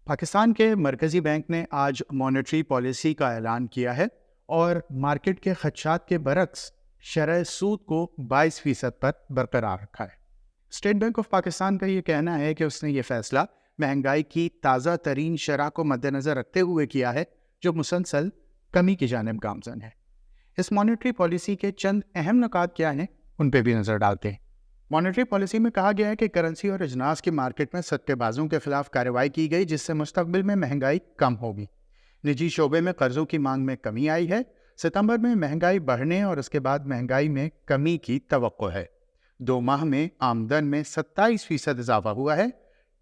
पाकिस्तान के मरकज़ी बैंक ने आज मॉनेटरी पॉलिसी का ऐलान किया है और मार्केट के खदशात के बरक्स शरह सूद को 22% पर बरकरार रखा है। स्टेट बैंक ऑफ पाकिस्तान का ये कहना है कि उसने ये फैसला महंगाई की ताज़ा तरीन शरह को मद्देनज़र रखते हुए किया है, जो मुसलसल कमी की जानिब गामज़न है। इस मॉनेटरी पॉलिसी के चंद अहम नुकात क्या हैं, उन पर भी नज़र डालते हैं। मॉनेटरी पॉलिसी में कहा गया है कि करेंसी और अजनास की मार्केट में सट्टेबाजों के खिलाफ कार्रवाई की गई, जिससे मुस्तकबिल में महंगाई कम होगी। निजी शोबे में कर्जों की मांग में कमी आई है। सितंबर में महंगाई बढ़ने और उसके बाद महंगाई में कमी की तवक्को है। 2 माह में आमदन में 27% इजाफा हुआ है।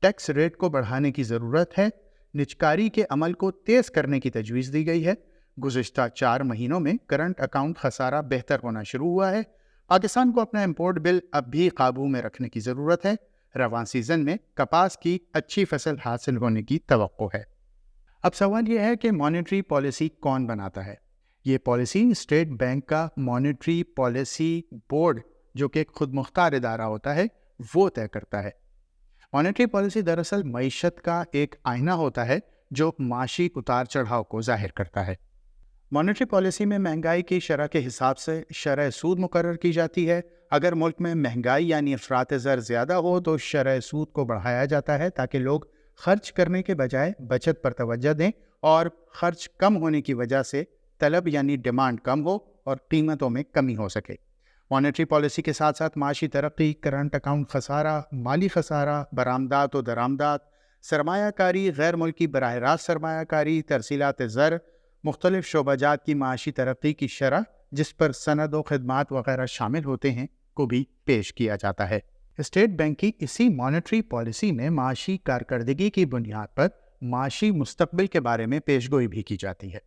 टैक्स रेट को बढ़ाने की ज़रूरत है। निजकारी के अमल को तेज़ करने की तजवीज़ दी गई है। गुज़िश्ता 4 महीनों में करंट अकाउंट खसारा बेहतर होना शुरू हुआ है। पाकिस्तान को अपना इंपोर्ट बिल अब भी काबू में रखने की ज़रूरत है। रवां सीज़न में कपास की अच्छी फसल हासिल होने की तवक्को है। अब सवाल यह है कि मॉनेटरी पॉलिसी कौन बनाता है। ये पॉलिसी स्टेट बैंक का मॉनेटरी पॉलिसी बोर्ड, जो कि एक खुद मुख्तार इदारा होता है, वो तय करता है। मॉनेटरी पॉलिसी दरअसल मईशत का एक आईना होता है जो माशी उतार चढ़ाव को जाहिर करता है। मॉनेटरी पॉलिसी में महंगाई की शरह के हिसाब से शरह सूद मुकर्रर की जाती है। अगर मुल्क में महंगाई यानी अफरात ज़र ज़्यादा हो तो शरह सूद को बढ़ाया जाता है, ताकि लोग खर्च करने के बजाय बचत पर तवज्जो दें और खर्च कम होने की वजह से तलब यानी डिमांड कम हो और कीमतों में कमी हो सके। मॉनेटरी पॉलिसी के साथ साथ माशी तरक्की, करंट अकाउंट खसारा, माली खसारा, बरामदात और दरामदात, सरमायाकारी, गैर मुल्की बराह रास्त सरमायाकारी, तरसीलात ज़र, मुख्तलिफ शोबाजात की माशी तरक्की की शरह, जिस पर सनद व खदमात वगैरह शामिल होते हैं, को भी पेश किया जाता है। स्टेट बैंक की इसी मॉनेटरी पॉलिसी में माशी कारकर्दगी की बुनियाद पर माशी मुस्तकबिल के बारे में पेशगोई भी की जाती है।